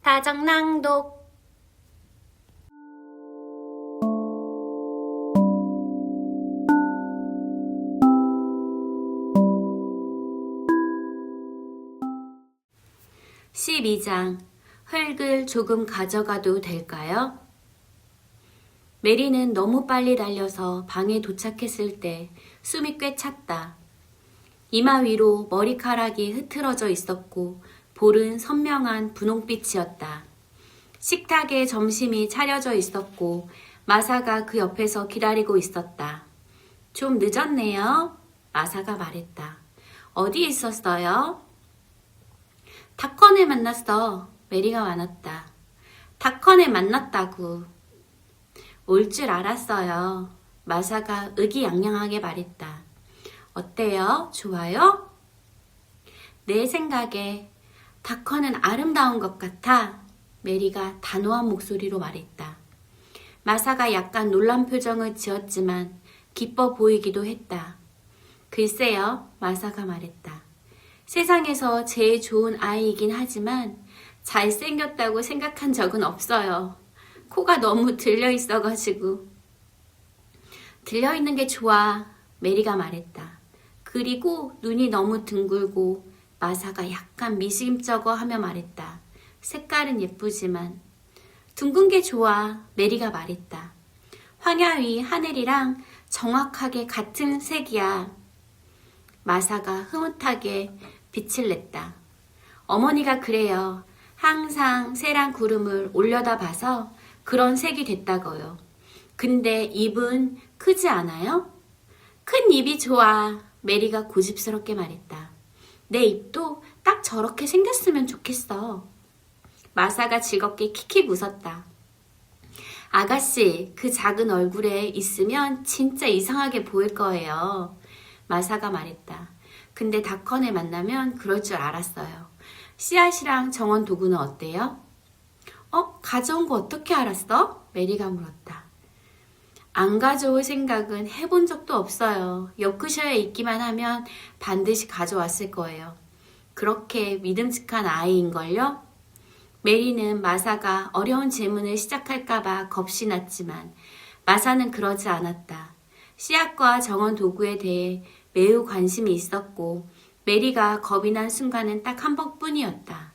다정낭독 12장 흙을 조금 가져가도 될까요? 메리는 너무 빨리 달려서 방에 도착했을 때 숨이 꽤 찼다. 이마 위로 머리카락이 흐트러져 있었고 볼은 선명한 분홍빛이었다. 식탁에 점심이 차려져 있었고 마사가 그 옆에서 기다리고 있었다. 좀 늦었네요. 마사가 말했다. 어디 있었어요? 닥컨을 만났어. 메리가 말했다. 닥컨을 만났다고. 올 줄 알았어요. 마사가 의기양양하게 말했다. 어때요? 좋아요? 내 생각에 닥컨은 아름다운 것 같아. 메리가 단호한 목소리로 말했다. 마사가 약간 놀란 표정을 지었지만 기뻐 보이기도 했다. 글쎄요, 마사가 말했다. 세상에서 제일 좋은 아이이긴 하지만 잘생겼다고 생각한 적은 없어요. 코가 너무 들려있어가지고. 들려있는 게 좋아, 메리가 말했다. 그리고 눈이 너무 둥글고 마사가 약간 미심쩍어 하며 말했다. 색깔은 예쁘지만. 둥근 게 좋아, 메리가 말했다. 황야 위 하늘이랑 정확하게 같은 색이야. 마사가 흐뭇하게 빛을 냈다. 어머니가 그래요. 항상 새랑 구름을 올려다 봐서 그런 색이 됐다고요. 근데 입은 크지 않아요? 큰 입이 좋아. 메리가 고집스럽게 말했다. 내 입도 딱 저렇게 생겼으면 좋겠어. 마사가 즐겁게 킥킥 웃었다. 아가씨, 그 작은 얼굴에 있으면 진짜 이상하게 보일 거예요. 마사가 말했다. 근데 닥컨을 만나면 그럴 줄 알았어요. 씨앗이랑 정원 도구는 어때요? 가져온 거 어떻게 알았어? 메리가 물었다. 안 가져올 생각은 해본 적도 없어요. 요크셔에 있기만 하면 반드시 가져왔을 거예요. 그렇게 믿음직한 아이인걸요? 메리는 마사가 어려운 질문을 시작할까봐 겁이 났지만 마사는 그러지 않았다. 씨앗과 정원 도구에 대해 매우 관심이 있었고 메리가 겁이 난 순간은 딱 한 번뿐이었다.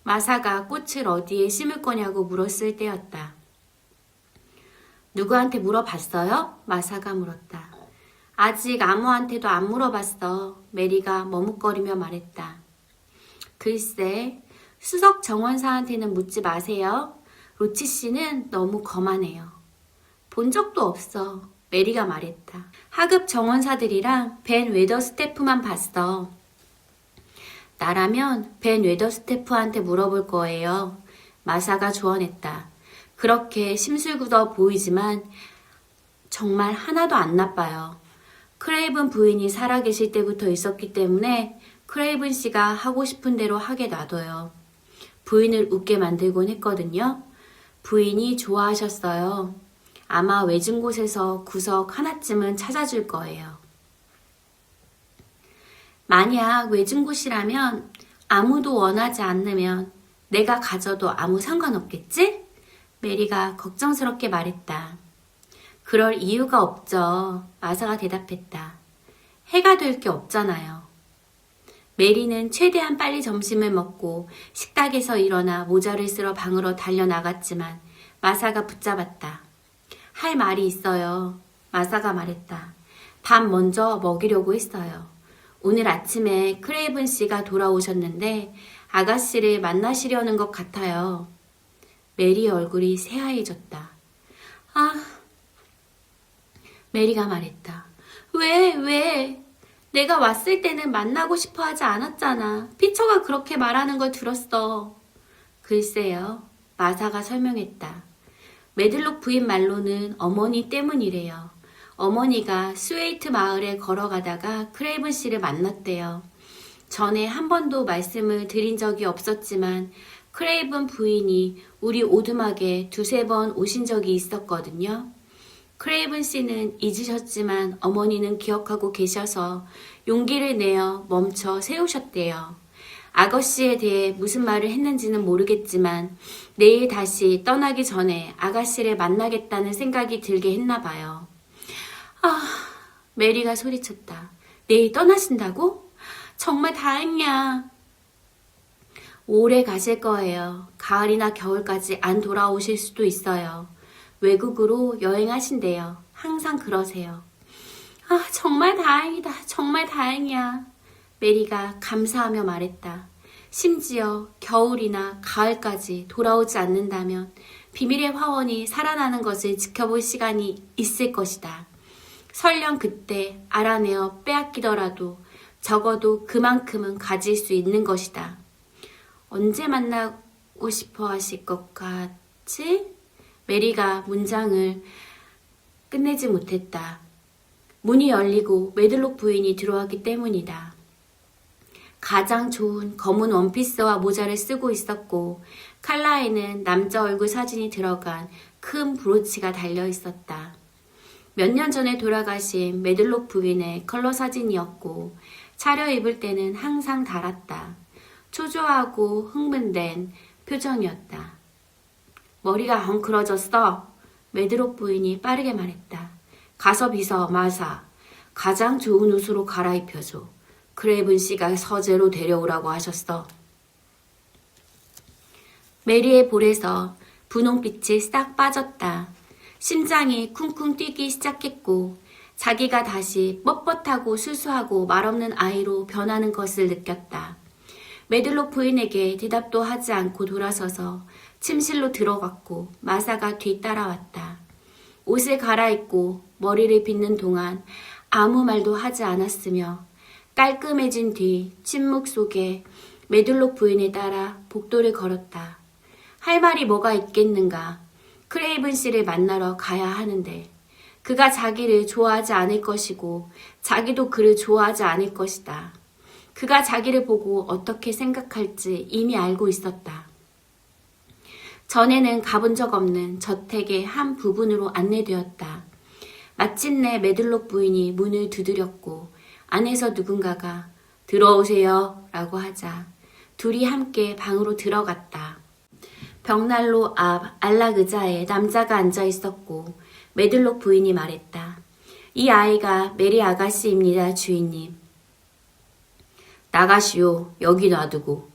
마사가 꽃을 어디에 심을 거냐고 물었을 때였다. 누구한테 물어봤어요? 마사가 물었다. 아직 아무한테도 안 물어봤어. 메리가 머뭇거리며 말했다. 글쎄, 수석 정원사한테는 묻지 마세요. 로치 씨는 너무 거만해요. 본 적도 없어. 메리가 말했다. 하급 정원사들이랑 벤 웨더스태프만 봤어. 나라면 벤 웨더스태프한테 물어볼 거예요. 마사가 조언했다. 그렇게 심술궂어 보이지만 정말 하나도 안 나빠요. 크레이븐 부인이 살아계실 때부터 있었기 때문에 크레이븐 씨가 하고 싶은 대로 하게 놔둬요. 부인을 웃게 만들곤 했거든요. 부인이 좋아하셨어요. 아마 외진 곳에서 구석 하나쯤은 찾아줄 거예요. 만약 외진 곳이라면 아무도 원하지 않으면 내가 가져도 아무 상관없겠지? 메리가 걱정스럽게 말했다. 그럴 이유가 없죠. 마사가 대답했다. 해가 될 게 없잖아요. 메리는 최대한 빨리 점심을 먹고 식탁에서 일어나 모자를 쓰러 방으로 달려나갔지만 마사가 붙잡았다. 할 말이 있어요. 마사가 말했다. 밥 먼저 먹이려고 했어요. 오늘 아침에 크레이븐 씨가 돌아오셨는데 아가씨를 만나시려는 것 같아요. 메리의 얼굴이 새하얘졌다. 메리가 말했다. 왜? 내가 왔을 때는 만나고 싶어 하지 않았잖아. 피처가 그렇게 말하는 걸 들었어. 글쎄요. 마사가 설명했다. 메들록 부인 말로는 어머니 때문이래요. 어머니가 스웨이트 마을에 걸어가다가 크레이븐 씨를 만났대요. 전에 한 번도 말씀을 드린 적이 없었지만 크레이븐 부인이 우리 오두막에 2-3번 오신 적이 있었거든요. 크레이븐 씨는 잊으셨지만 어머니는 기억하고 계셔서 용기를 내어 멈춰 세우셨대요. 아가씨에 대해 무슨 말을 했는지는 모르겠지만 내일 다시 떠나기 전에 아가씨를 만나겠다는 생각이 들게 했나 봐요. 아, 메리가 소리쳤다. 내일 떠나신다고? 정말 다행이야. 오래 가실 거예요. 가을이나 겨울까지 안 돌아오실 수도 있어요. 외국으로 여행하신대요. 항상 그러세요. 아, 정말 다행이다. 정말 다행이야. 메리가 감사하며 말했다. 심지어 겨울이나 가을까지 돌아오지 않는다면 비밀의 화원이 살아나는 것을 지켜볼 시간이 있을 것이다. 설령 그때 알아내어 빼앗기더라도 적어도 그만큼은 가질 수 있는 것이다. 언제 만나고 싶어 하실 것 같지? 메리가 문장을 끝내지 못했다. 문이 열리고 메들록 부인이 들어왔기 때문이다. 가장 좋은 검은 원피스와 모자를 쓰고 있었고 칼라에는 남자 얼굴 사진이 들어간 큰 브로치가 달려 있었다. 몇 년 전에 돌아가신 메들록 부인의 컬러 사진이었고 차려입을 때는 항상 달았다. 초조하고 흥분된 표정이었다. 머리가 엉클어졌어. 메들록 부인이 빠르게 말했다. 가서 빗어 마사. 가장 좋은 옷으로 갈아입혀줘. 크레이븐 씨가 서재로 데려오라고 하셨어. 메리의 볼에서 분홍빛이 싹 빠졌다. 심장이 쿵쿵 뛰기 시작했고 자기가 다시 뻣뻣하고 수수하고 말없는 아이로 변하는 것을 느꼈다. 메들록 부인에게 대답도 하지 않고 돌아서서 침실로 들어갔고 마사가 뒤따라왔다. 옷을 갈아입고 머리를 빗는 동안 아무 말도 하지 않았으며 깔끔해진 뒤 침묵 속에 메들록 부인을 따라 복도를 걸었다. 할 말이 뭐가 있겠는가. 크레이븐 씨를 만나러 가야 하는데 그가 자기를 좋아하지 않을 것이고 자기도 그를 좋아하지 않을 것이다. 그가 자기를 보고 어떻게 생각할지 이미 알고 있었다. 전에는 가본 적 없는 저택의 한 부분으로 안내되었다. 마침내 메들록 부인이 문을 두드렸고 안에서 누군가가 들어오세요 라고 하자 둘이 함께 방으로 들어갔다. 벽난로 앞 안락 의자에 남자가 앉아 있었고 메들록 부인이 말했다. 이 아이가 메리 아가씨입니다, 주인님. 나가시오. 여기 놔두고.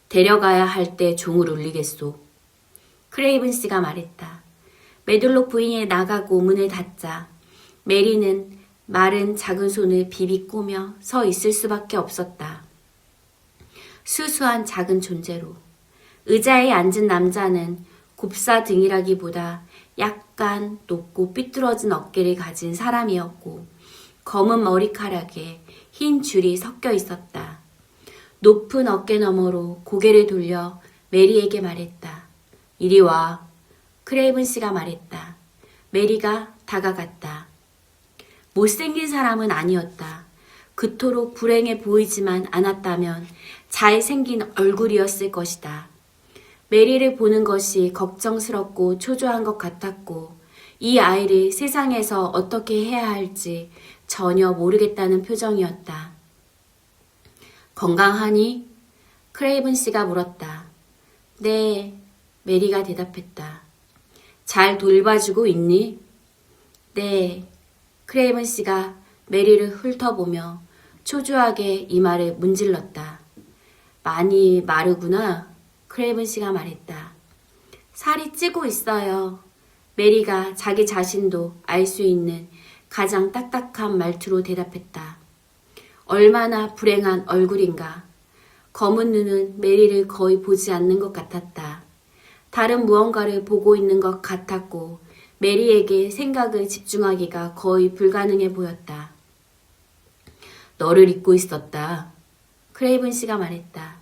데려가야 할 때 종을 울리겠소. 크레이븐 씨가 말했다. 메들록 부인이 나가고 문을 닫자 메리는 마른 작은 손을 비비꼬며 서 있을 수밖에 없었다. 수수한 작은 존재로. 의자에 앉은 남자는 곱사등이라기보다 약간 높고 삐뚤어진 어깨를 가진 사람이었고 검은 머리카락에 흰 줄이 섞여 있었다. 높은 어깨 너머로 고개를 돌려 메리에게 말했다. 이리 와. 크레이븐 씨가 말했다. 메리가 다가갔다. 못생긴 사람은 아니었다. 그토록 불행해 보이지만 않았다면 잘생긴 얼굴이었을 것이다. 메리를 보는 것이 걱정스럽고 초조한 것 같았고 이 아이를 세상에서 어떻게 해야 할지 전혀 모르겠다는 표정이었다. 건강하니? 크레이븐 씨가 물었다. 네, 메리가 대답했다. 잘 돌봐주고 있니? 네, 크레이븐 씨가 메리를 훑어보며 초조하게 이마를 문질렀다. 많이 마르구나. 크레이븐 씨가 말했다. 살이 찌고 있어요. 메리가 자기 자신도 알 수 있는 가장 딱딱한 말투로 대답했다. 얼마나 불행한 얼굴인가. 검은 눈은 메리를 거의 보지 않는 것 같았다. 다른 무언가를 보고 있는 것 같았고 메리에게 생각을 집중하기가 거의 불가능해 보였다. 너를 잊고 있었다. 크레이븐 씨가 말했다.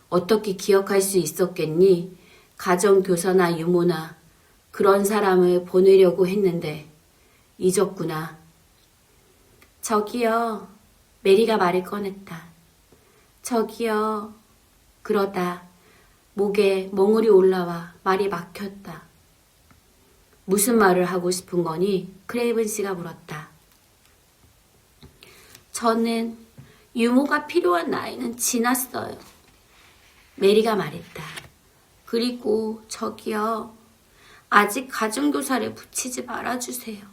어떻게 기억할 수 있었겠니? 가정교사나 유모나 그런 사람을 보내려고 했는데 잊었구나. 저기요. 메리가 말을 꺼냈다. 저기요. 그러다 목에 멍울이 올라와 말이 막혔다. 무슨 말을 하고 싶은 거니? 크레이븐 씨가 물었다. 저는 유모가 필요한 나이는 지났어요. 메리가 말했다. 그리고 저기요. 아직 가정교사를 붙이지 말아주세요.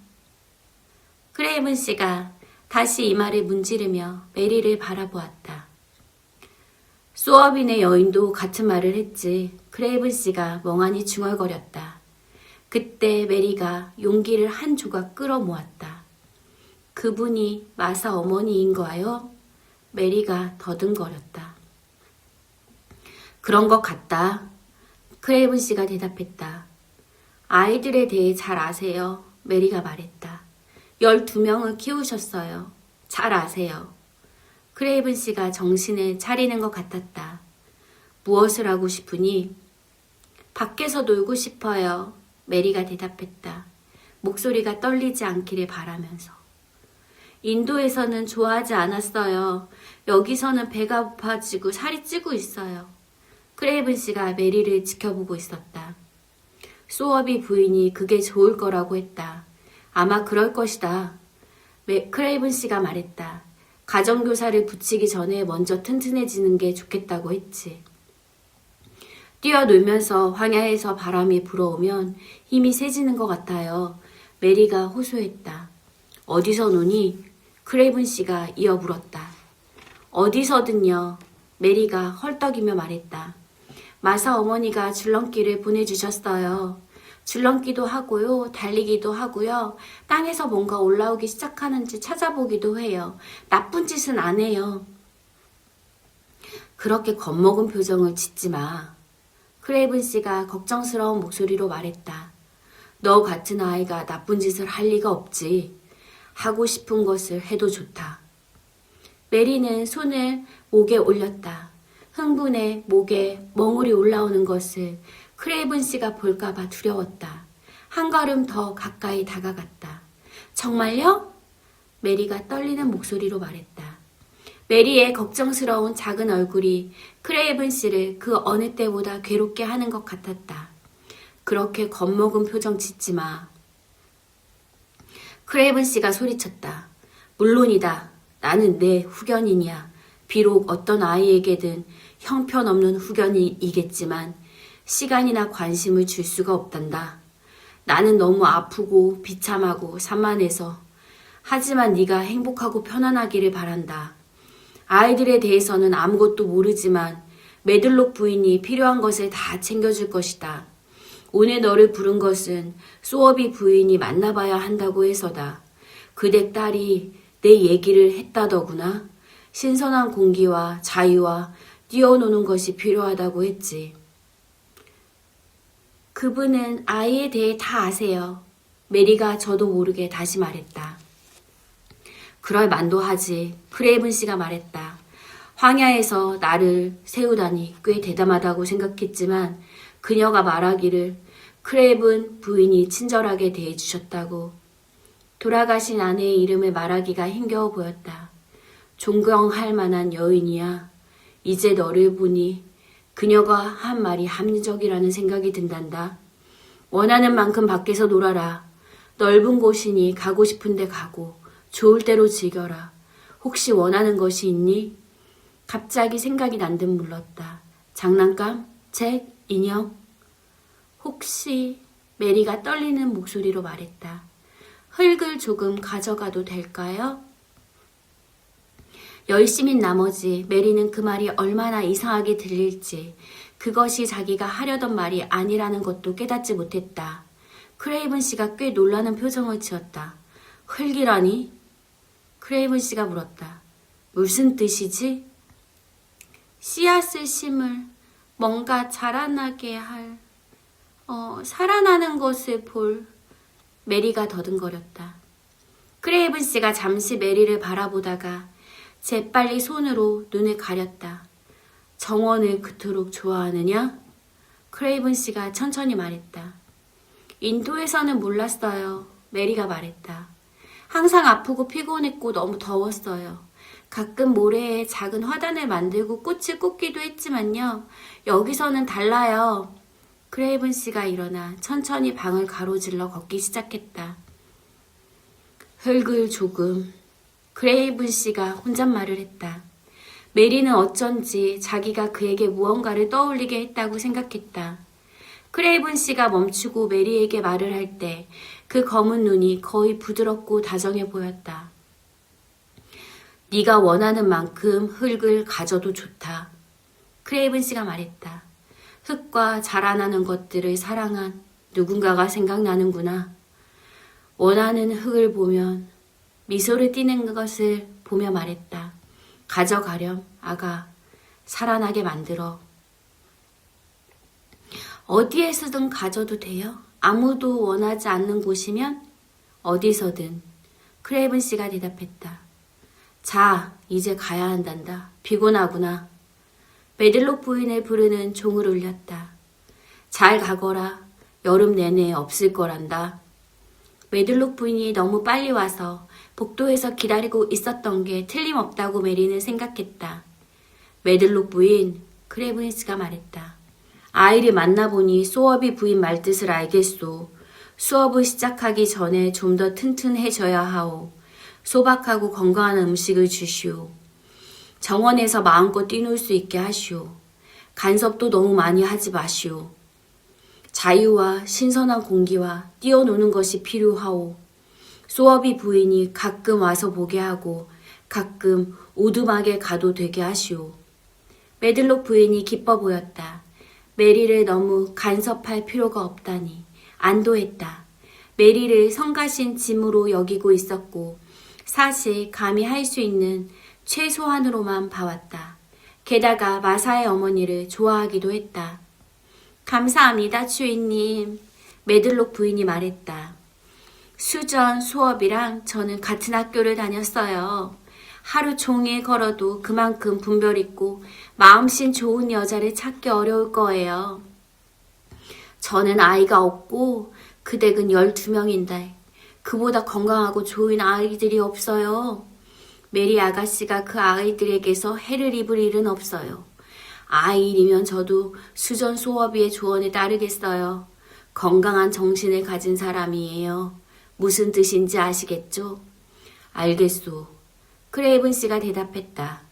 크레이븐 씨가 다시 이 말을 문지르며 메리를 바라보았다. 소어빈의 여인도 같은 말을 했지. 크레이븐 씨가 멍하니 중얼거렸다. 그때 메리가 용기를 한 조각 끌어모았다. 그분이 마사 어머니인가요? 메리가 더듬거렸다. 그런 것 같다. 크레이븐 씨가 대답했다. 아이들에 대해 잘 아세요. 메리가 말했다. 12명을 키우셨어요. 잘 아세요. 크레이븐 씨가 정신을 차리는 것 같았다. 무엇을 하고 싶으니? 밖에서 놀고 싶어요. 메리가 대답했다. 목소리가 떨리지 않기를 바라면서. 인도에서는 좋아하지 않았어요. 여기서는 배가 고파지고 살이 찌고 있어요. 크레이븐 씨가 메리를 지켜보고 있었다. 소어비 부인이 그게 좋을 거라고 했다. 아마 그럴 것이다. 크레이븐 씨가 말했다. 가정교사를 붙이기 전에 먼저 튼튼해지는 게 좋겠다고 했지. 뛰어놀면서 황야에서 바람이 불어오면 힘이 세지는 것 같아요. 메리가 호소했다. 어디서 노니? 크레이븐 씨가 이어 물었다. 어디서든요. 메리가 헐떡이며 말했다. 마사 어머니가 줄넘기를 보내주셨어요. 줄넘기도 하고요. 달리기도 하고요. 땅에서 뭔가 올라오기 시작하는지 찾아보기도 해요. 나쁜 짓은 안 해요. 그렇게 겁먹은 표정을 짓지 마. 크레이븐 씨가 걱정스러운 목소리로 말했다. 너 같은 아이가 나쁜 짓을 할 리가 없지. 하고 싶은 것을 해도 좋다. 메리는 손을 목에 올렸다. 흥분해 목에 멍울이 올라오는 것을 크레이븐 씨가 볼까봐 두려웠다. 한 걸음 더 가까이 다가갔다. 정말요? 메리가 떨리는 목소리로 말했다. 메리의 걱정스러운 작은 얼굴이 크레이븐 씨를 그 어느 때보다 괴롭게 하는 것 같았다. 그렇게 겁먹은 표정 짓지 마. 크레이븐 씨가 소리쳤다. 물론이다. 나는 내 후견이냐. 비록 어떤 아이에게든 형편없는 후견이겠지만 시간이나 관심을 줄 수가 없단다. 나는 너무 아프고 비참하고 산만해서. 하지만 네가 행복하고 편안하기를 바란다. 아이들에 대해서는 아무것도 모르지만 메들록 부인이 필요한 것을 다 챙겨줄 것이다. 오늘 너를 부른 것은 소어비 부인이 만나봐야 한다고 해서다. 그대 딸이 내 얘기를 했다더구나. 신선한 공기와 자유와 뛰어노는 것이 필요하다고 했지. 그분은 아이에 대해 다 아세요. 메리가 저도 모르게 다시 말했다. 그럴 만도 하지. 크레이븐 씨가 말했다. 황야에서 나를 세우다니 꽤 대담하다고 생각했지만 그녀가 말하기를 크레이븐 부인이 친절하게 대해주셨다고. 돌아가신 아내의 이름을 말하기가 힘겨워 보였다. 존경할 만한 여인이야. 이제 너를 보니 그녀가 한 말이 합리적이라는 생각이 든단다. 원하는 만큼 밖에서 놀아라. 넓은 곳이니 가고 싶은데 가고 좋을 대로 즐겨라. 혹시 원하는 것이 있니? 갑자기 생각이 난 듯 물렀다. 장난감? 책? 인형? 혹시 메리가 떨리는 목소리로 말했다. 흙을 조금 가져가도 될까요? 열심인 나머지 메리는 그 말이 얼마나 이상하게 들릴지 그것이 자기가 하려던 말이 아니라는 것도 깨닫지 못했다. 크레이븐 씨가 꽤 놀라는 표정을 지었다. 흙이라니? 크레이븐 씨가 물었다. 무슨 뜻이지? 씨앗을 심을 뭔가 자라나게 할 살아나는 것을 볼 메리가 더듬거렸다. 크레이븐 씨가 잠시 메리를 바라보다가 재빨리 손으로 눈을 가렸다. 정원을 그토록 좋아하느냐? 크레이븐 씨가 천천히 말했다. 인도에서는 몰랐어요. 메리가 말했다. 항상 아프고 피곤했고 너무 더웠어요. 가끔 모래에 작은 화단을 만들고 꽃을 꽂기도 했지만요. 여기서는 달라요. 크레이븐 씨가 일어나 천천히 방을 가로질러 걷기 시작했다. 흙을 조금. 크레이븐 씨가 혼잣말을 했다. 메리는 어쩐지 자기가 그에게 무언가를 떠올리게 했다고 생각했다. 크레이븐 씨가 멈추고 메리에게 말을 할 때 그 검은 눈이 거의 부드럽고 다정해 보였다. 네가 원하는 만큼 흙을 가져도 좋다. 크레이븐 씨가 말했다. 흙과 자라나는 것들을 사랑한 누군가가 생각나는구나. 원하는 흙을 보면 미소를 띠는 것을 보며 말했다. 가져가렴, 아가. 살아나게 만들어. 어디에서든 가져도 돼요? 아무도 원하지 않는 곳이면 어디서든. 크레이븐 씨가 대답했다. 자, 이제 가야 한단다. 피곤하구나. 메들록 부인을 부르는 종을 울렸다. 잘 가거라. 여름 내내 없을 거란다. 메들록 부인이 너무 빨리 와서 복도에서 기다리고 있었던 게 틀림없다고 메리는 생각했다. 메들록 부인, 크레이븐 씨가 말했다. 아이를 만나보니 소업이 부인 말뜻을 알겠소. 수업을 시작하기 전에 좀 더 튼튼해져야 하오. 소박하고 건강한 음식을 주시오. 정원에서 마음껏 뛰놀 수 있게 하시오. 간섭도 너무 많이 하지 마시오. 자유와 신선한 공기와 뛰어노는 것이 필요하오. 소업이 부인이 가끔 와서 보게 하고 가끔 오두막에 가도 되게 하시오. 메들록 부인이 기뻐 보였다. 메리를 너무 간섭할 필요가 없다니 안도했다. 메리를 성가신 짐으로 여기고 있었고 사실 감히 할 수 있는 최소한으로만 봐왔다. 게다가 마사의 어머니를 좋아하기도 했다. 감사합니다, 주인님. 메들록 부인이 말했다. 수전, 수업이랑 저는 같은 학교를 다녔어요. 하루 종일 걸어도 그만큼 분별 있고 마음씬 좋은 여자를 찾기 어려울 거예요. 저는 아이가 없고 그 댁은 12명인데 그보다 건강하고 좋은 아이들이 없어요. 메리 아가씨가 그 아이들에게서 해를 입을 일은 없어요. 아이이면 저도 수전 소어비의 조언에 따르겠어요. 건강한 정신을 가진 사람이에요. 무슨 뜻인지 아시겠죠? 알겠소. 크레이븐 씨가 대답했다.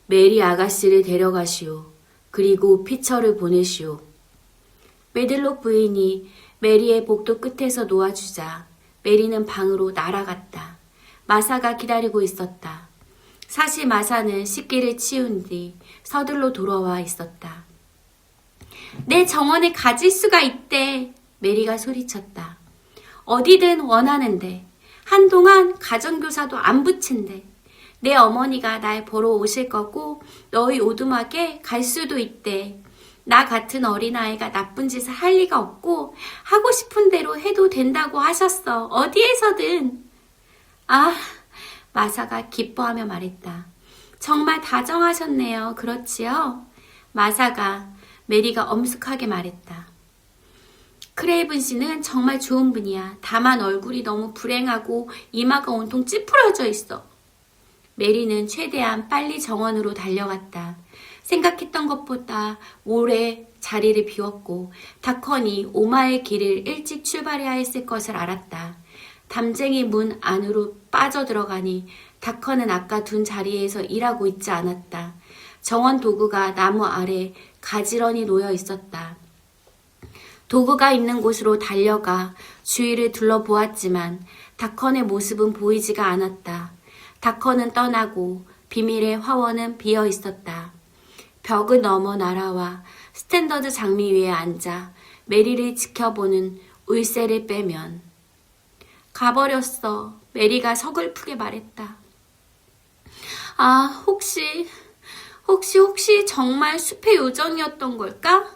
메리 아가씨를 데려가시오. 그리고 피처를 보내시오. 메들록 부인이 메리의 복도 끝에서 놓아주자 메리는 방으로 날아갔다. 마사가 기다리고 있었다. 사실 마사는 식기를 치운 뒤 서둘러 돌아와 있었다. 내 정원에 가질 수가 있대. 메리가 소리쳤다. 어디든 원하는데 한동안 가정교사도 안 붙인대. 내 어머니가 날 보러 오실 거고 너희 오두막에 갈 수도 있대. 나 같은 어린아이가 나쁜 짓을 할 리가 없고 하고 싶은 대로 해도 된다고 하셨어. 어디에서든. 아, 마사가 기뻐하며 말했다. 정말 다정하셨네요. 그렇지요? 마사가 메리가 엄숙하게 말했다. 크레이븐 씨는 정말 좋은 분이야. 다만 얼굴이 너무 불행하고 이마가 온통 찌푸려져 있어. 메리는 최대한 빨리 정원으로 달려갔다. 생각했던 것보다 오래 자리를 비웠고 다컨이 5마일 길을 일찍 출발해야 했을 것을 알았다. 담쟁이 문 안으로 빠져들어가니 다컨은 아까 둔 자리에서 일하고 있지 않았다. 정원 도구가 나무 아래 가지런히 놓여 있었다. 도구가 있는 곳으로 달려가 주위를 둘러보았지만 다컨의 모습은 보이지가 않았다. 다컨은 떠나고 비밀의 화원은 비어 있었다. 벽을 넘어 날아와 스탠더드 장미 위에 앉아 메리를 지켜보는 울새를 빼면 가버렸어. 메리가 서글프게 말했다. 아, 혹시 정말 숲의 요정이었던 걸까?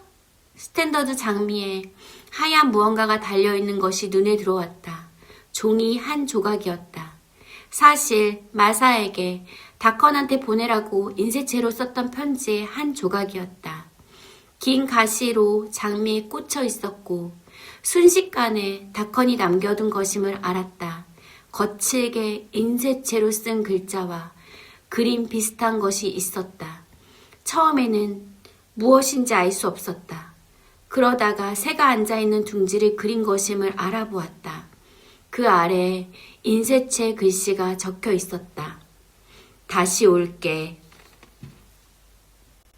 스탠더드 장미에 하얀 무언가가 달려있는 것이 눈에 들어왔다. 종이 한 조각이었다. 사실 마사에게 다컨한테 보내라고 인쇄체로 썼던 편지의 한 조각이었다. 긴 가시로 장미에 꽂혀 있었고 순식간에 다컨이 남겨둔 것임을 알았다. 거칠게 인쇄체로 쓴 글자와 그림 비슷한 것이 있었다. 처음에는 무엇인지 알 수 없었다. 그러다가 새가 앉아있는 둥지를 그린 것임을 알아보았다. 그 아래에 인쇄체 글씨가 적혀 있었다. 다시 올게.